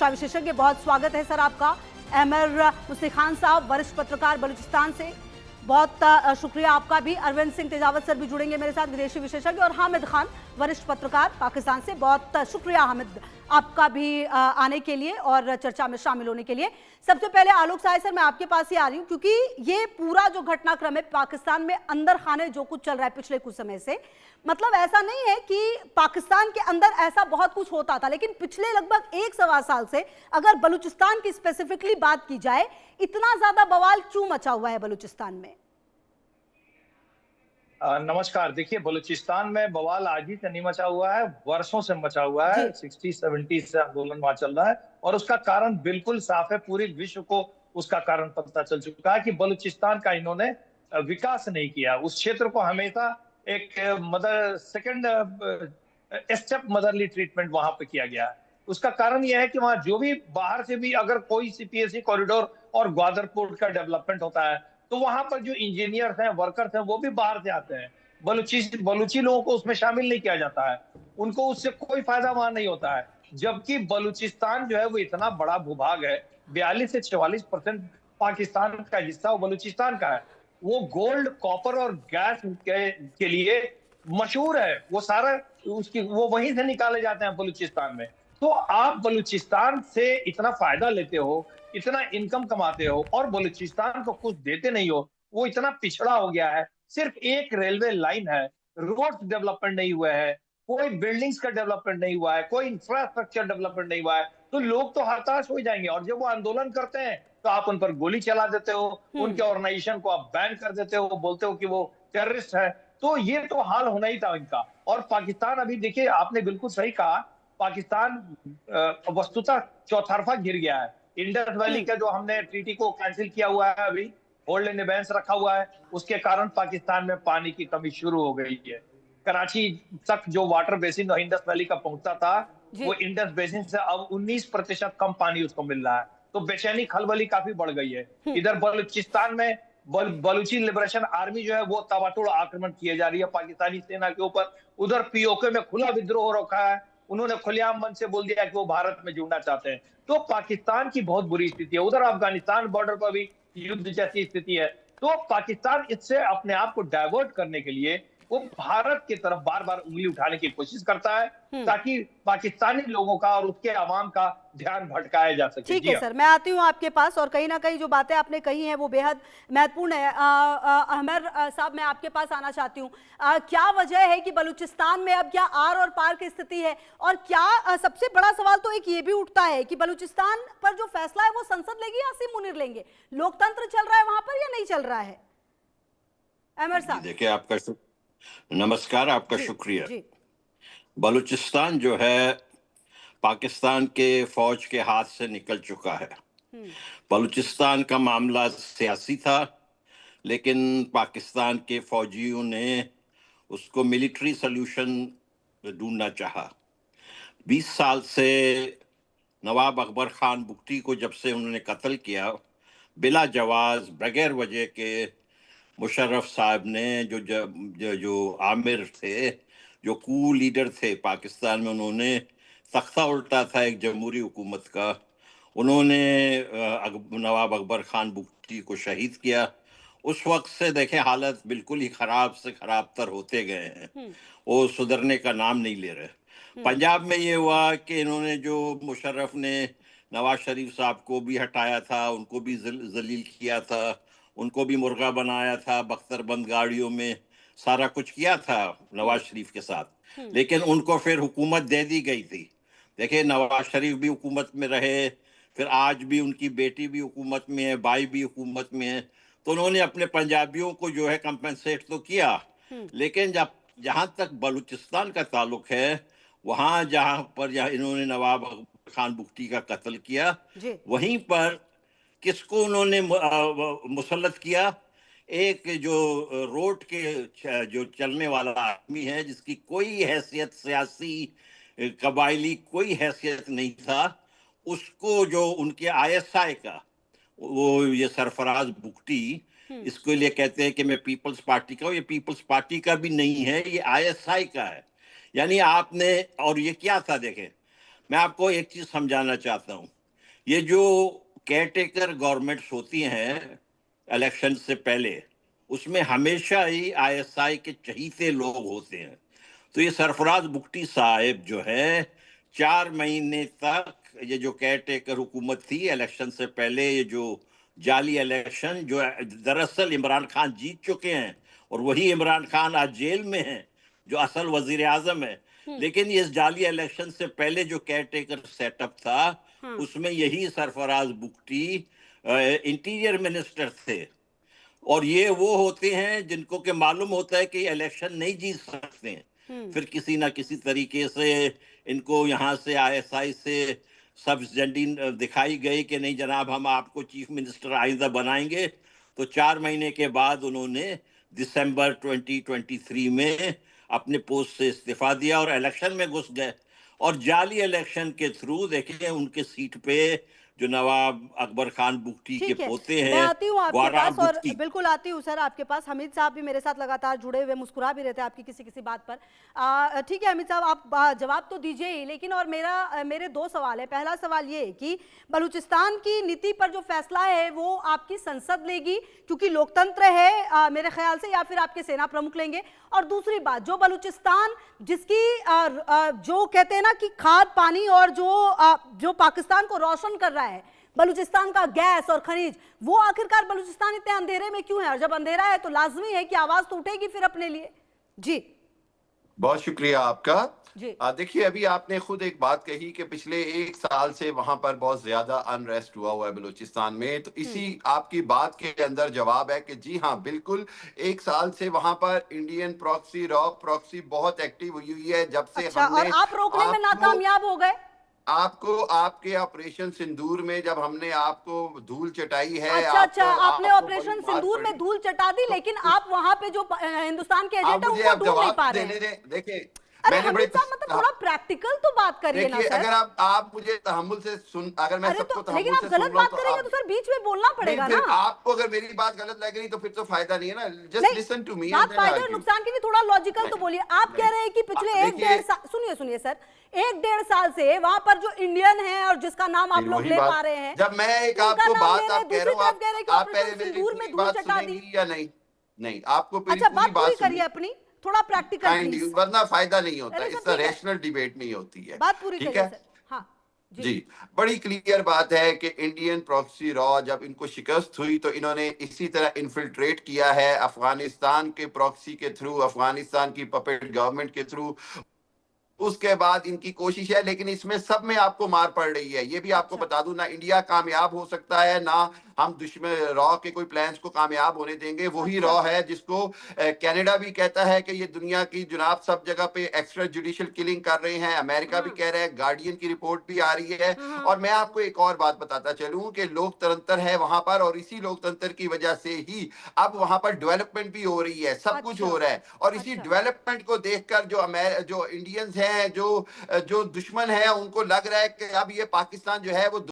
रक्षा विशेषज्ञ, बहुत स्वागत है सर आपका। अहमर मुस्लिम खान साहब, वरिष्ठ पत्रकार बलूचिस्तान से, बहुत शुक्रिया आपका भी। अरविंद सिंह तेजावत सर भी जुड़ेंगे मेरे साथ, विदेशी विशेषज्ञ, और हामिद खान, वरिष्ठ पत्रकार पाकिस्तान से। बहुत शुक्रिया हामिद आपका भी आने के लिए और चर्चा में शामिल होने के लिए। सबसे पहले आलोक साय सर, मैं आपके पास ही आ रही हूं, क्योंकि ये पूरा जो घटनाक्रम है पाकिस्तान में अंदर खाने जो कुछ चल रहा है पिछले कुछ समय से, मतलब ऐसा नहीं है कि पाकिस्तान के अंदर ऐसा बहुत कुछ होता था, लेकिन पिछले लगभग 1-1.25 साल से अगर बलूचिस्तान की स्पेसिफिकली बात की जाए, इतना ज्यादा बवाल क्यों मचा हुआ है बलूचिस्तान में? नमस्कार। देखिए, बलूचिस्तान में बवाल आज ही से नहीं मचा हुआ है, वर्षों से मचा हुआ है। 60-70 से आंदोलन वहां चल रहा है और उसका कारण बिल्कुल साफ है। पूरे विश्व को उसका कारण पता चल चुका है कि बलूचिस्तान का इन्होंने विकास नहीं किया। उस क्षेत्र को हमेशा एक सेकंड स्टेप मदरली ट्रीटमेंट वहां पे किया गया है। उसका कारण यह है कि वहां जो भी बाहर से भी अगर कोई सीपीएससी कॉरिडोर और ग्वादर पोर्ट का डेवलपमेंट होता है, तो वहां पर जो इंजीनियर्स हैं, वर्कर्स हैं, वो भी बाहर से आते हैं। बलूची लोगों को उसमें शामिल नहीं किया जाता है, उनको उससे कोई फायदा वहां नहीं होता है। जबकि बलूचिस्तान जो है वो इतना बड़ा भूभाग है, 42 से 44% पाकिस्तान का हिस्सा वो बलूचिस्तान का है। वो गोल्ड, कॉपर और गैस के लिए मशहूर है। वो सारा वो वहीं से निकाले जाते हैं बलूचिस्तान में। तो आप बलूचिस्तान से इतना फायदा लेते हो, इतना इनकम कमाते हो और बलूचिस्तान को कुछ देते नहीं हो। वो इतना पिछड़ा हो गया है। सिर्फ एक रेलवे लाइन है, रोड डेवलपमेंट नहीं हुआ है, कोई बिल्डिंग्स का डेवलपमेंट नहीं हुआ है, कोई इंफ्रास्ट्रक्चर डेवलपमेंट नहीं हुआ है। तो लोग तो हताश हो जाएंगे और जब वो आंदोलन करते हैं तो आप उन पर गोली चला देते हो, उनके ऑर्गेनाइजेशन को आप बैन कर देते हो, बोलते हो कि वो टेररिस्ट है। तो ये तो हाल होना ही था इनका। और पाकिस्तान, अभी देखिए, आपने बिल्कुल सही कहा, पाकिस्तान वस्तुतः चौतरफा गिर गया है। इंडस वैली का जो हमने ट्रीटी को कैंसिल किया हुआ है, अभी होल्ड इन एबेंस रखा हुआ है, उसके कारण पाकिस्तान में पानी की कमी शुरू हो गई है। कराची तक जो वाटर बेसिन इंडस वैली का पहुंचता था, वो इंडस बेसिन से अब 19% कम पानी उसको मिल रहा है। तो बेचैनी खलबली काफी बढ़ गई है। इधर बलूचिस्तान में बलूची लिबरेशन आर्मी जो है वो ताबड़तोड़ आक्रमण किए जा रही है पाकिस्तानी सेना के ऊपर। उधर पीओके में खुला विद्रोह हो रखा है। उन्होंने खुलेआम मन से बोल दिया कि वो भारत में जुड़ना चाहते हैं। तो पाकिस्तान की बहुत बुरी स्थिति है। उधर अफगानिस्तान बॉर्डर पर भी युद्ध जैसी स्थिति है। तो पाकिस्तान इससे अपने आप को डाइवर्ट करने के लिए वो भारत की तरफ बार बार उंगली उठाने की कोशिश करता है, ताकि पाकिस्तानी लोगों का और उसके अवाम का ध्यान भटकाया जा सके। ठीक है सर, मैं आती हूँ आपके पास, और कहीं ना कहीं जो बातें आपने कही हैं वो बेहद महत्वपूर्ण है। अहमर साहब, मैं आपके पास आना चाहती हूँ। क्या वजह है कि बलूचिस्तान में अब क्या आर और पार की स्थिति है, और क्या सबसे बड़ा सवाल तो एक ये भी उठता है कि बलूचिस्तान पर जो फैसला है वो संसद लेगी या आसिम मुनीर लेंगे? लोकतंत्र चल रहा है वहां पर या नहीं चल रहा है? अहमर साहब देखिए, आपका नमस्कार, आपका शुक्रिया। बलूचिस्तान जो है पाकिस्तान के फौज के हाथ से निकल चुका है। बलूचिस्तान का मामला सियासी था, लेकिन पाकिस्तान के फौजियों ने उसको मिलिट्री सॉल्यूशन ढूंढना चाहा। 20 साल से नवाब अकबर खान बुगटी को जब से उन्होंने कत्ल किया, बिला जवाज, बगैर वजह के, मुशर्रफ साहब ने जो आमिर थे, जो कू लीडर थे पाकिस्तान में, उन्होंने तख्ता उल्टा था एक जमहूरी हुकूमत का। उन्होंने नवाब अकबर खान बुगटी को शहीद किया। उस वक्त से देखें, हालत बिल्कुल ही खराब से खराब तर होते गए हैं। वो सुधरने का नाम नहीं ले रहे। पंजाब में ये हुआ कि इन्होंने जो मुशर्रफ ने नवाज शरीफ साहब को भी हटाया था, उनको भी जलील किया था, उनको भी मुर्गा बनाया था, बख्तरबंद गाड़ियों में सारा कुछ किया था नवाज शरीफ के साथ, लेकिन उनको फिर हुकूमत दे दी गई थी। देखिए, नवाज शरीफ भी हुकूमत में रहे, फिर आज भी उनकी बेटी भी हुकूमत में है, भाई भी हुकूमत में है। तो उन्होंने अपने पंजाबियों को जो है कंपनसेट तो किया, लेकिन जहां तक बलूचिस्तान का ताल्लुक है, वहां जहां इन्होंने नवाब खान बुगटी का कत्ल किया, वहीं पर किसको उन्होंने मुसल्लत किया? एक जो रोड के जो चलने वाला आदमी है, जिसकी कोई हैसियत सियासी, कबायली कोई हैसियत नहीं था, उसको, जो उनके आईएसआई का वो ये सरफराज बुगटी, इसको लिए कहते हैं कि मैं पीपल्स पार्टी का हूँ। ये पीपल्स पार्टी का भी नहीं है, ये आईएसआई का है। यानी आपने, और ये क्या था देखें, मैं आपको एक चीज समझाना चाहता हूं। ये जो केयरटेकर गवर्नमेंट्स होती हैं इलेक्शन से पहले, उसमें हमेशा ही आईएसआई के चहीते लोग होते हैं। तो ये सरफराज बुख्ती साहब जो है 4 महीने तक, ये जो केयरटेकर हुकूमत थी इलेक्शन से पहले, ये जो जाली इलेक्शन जो दरअसल इमरान खान जीत चुके हैं और वही इमरान खान आज जेल में है जो असल वजीर आजम है, लेकिन ये जाली इलेक्शन से पहले जो केयरटेकर सेटअप था उसमें यही सरफराज बुख्ती इंटीरियर मिनिस्टर थे। और ये वो होते हैं जिनको के मालूम होता है कि इलेक्शन नहीं जीत सकते हैं, फिर किसी ना किसी तरीके से इनको यहाँ से आईएसआई से सब झंडी दिखाई गई कि नहीं जनाब हम आपको चीफ मिनिस्टर आइंदा बनाएंगे। तो 4 महीने के बाद उन्होंने दिसंबर 2023 में अपने पोस्ट से इस्तीफा दिया और इलेक्शन में घुस गए। और जाली इलेक्शन के थ्रू देखिए उनके सीट पे जो नवाब अकबर खान बुख्ती के पोते हैं, मैं आती हूँ आपके पास और बुख्ती। बिल्कुल आती हूँ सर आपके पास। हमीद साहब भी मेरे साथ लगातार जुड़े हुए, मुस्कुरा भी रहते हैं आपकी किसी किसी बात पर। ठीक है हमीद साहब, आप जवाब तो दीजिए ही, लेकिन और मेरे 2 सवाल है। पहला सवाल ये है कि बलूचिस्तान की नीति पर जो फैसला है वो आपकी संसद लेगी क्योंकि लोकतंत्र है मेरे ख्याल से, या फिर आपके सेना प्रमुख लेंगे? और दूसरी बात, जो बलूचिस्तान जिसकी जो कहते हैं ना कि खाद पानी और जो पाकिस्तान को रोशन कर रहा है, बलूचिस्तान का गैस और खनिज, वो आखिरकार बलूचिस्तान इतने अंधेरे में क्यों है? और जब अंधेरा है तो लाजमी है कि आवाज तो उठेगी फिर अपने लिए। जी बहुत शुक्रिया आपका। जी देखिए अभी आपने खुद एक बात कही कि पिछले 1 साल से वहां पर बहुत ज्यादा अनरेस्ट हुआ है बलूचिस्तान में, तो इसी आपकी बात के अंदर जवाब है कि जी हाँ बिल्कुल 1 साल से वहां पर इंडियन प्रॉक्सी रॉ प्रॉक्सी बहुत एक्टिव हुई है। जब से अच्छा, हमने और आप रोकने में नाकामयाब हो गए? आपको आपके ऑपरेशन सिंदूर में जब हमने आपको धूल चटाई है। अच्छा, आपने ऑपरेशन सिंदूर में धूल चटा दी, लेकिन आप वहां पे जो हिंदुस्तान के एजेंट है उनको ढूंढ नहीं पा रहे हैं। देखिए अरे हमीद साहब, मतलब थोड़ा प्रैक्टिकल तो बात करिए ना सर। अगर आप मुझे तहम्मुल से सुन, अगर मैं सबको तहम्मुल लेकिन आप गलत बात करेंगे तो सर बीच में बोलना पड़ेगा ना। आपको अगर मेरी बात गलत लग रही तो फिर तो फायदा नहीं है ना। Just listen to me. बात फायदे और नुकसान की भी थोड़ा लॉजिकल तो बोलिए। आप कह रहे हैं कि पिछले 1-1.5 साल, सुनिए सर, 1-1.5 साल से वहां पर जो इंडियन है और जिसका नाम आप लोग ले पा रहे हैं, जब मैं एक आपको बात आप कह रहा हूँ, आप पहले मेरी दूर में धूल चटा दी या नहीं आपको अच्छा बात पूरी करिए अपनी, थोड़ा प्रैक्टिकल, वरना फायदा नहीं होता, इससे रैशनल डिबेट नहीं होती है। बात पूरी करिए सर। हाँ जी बड़ी क्लियर बात है कि इंडियन प्रॉक्सी रॉ जब इनको शिकस्त हुई तो इन्होंने इसी तरह इन्फिल्ट्रेट किया है अफगानिस्तान के प्रॉक्सी के थ्रू, अफगानिस्तान की पपेट गवर्नमेंट के थ्रू। उसके बाद इनकी कोशिश है, लेकिन इसमें सब में आपको मार पड़ रही है। ये भी आपको बता दूं, ना इंडिया कामयाब हो सकता है, ना हम दुश्मन रॉ के कोई प्लान्स को कामयाब होने देंगे। वही रॉ है जिसको कनाडा भी कहता है कि ये दुनिया की जुनाब सब जगह पे एक्स्ट्रा जुडिशियल किलिंग कर रहे हैं। अमेरिका भी कह रहा है, गार्डियन की रिपोर्ट भी आ रही है। और मैं आपको एक और बात बताता चलूं कि लोकतंत्र है वहां पर, और इसी लोकतंत्र की वजह से ही अब वहां पर डेवलपमेंट भी हो रही है, सब कुछ हो रहा है। और इसी डेवलपमेंट को देखकर जो इंडियंस हैं, जो दुश्मन है, उनको लग रहा है कि अब ये पाकिस्तान जो है वो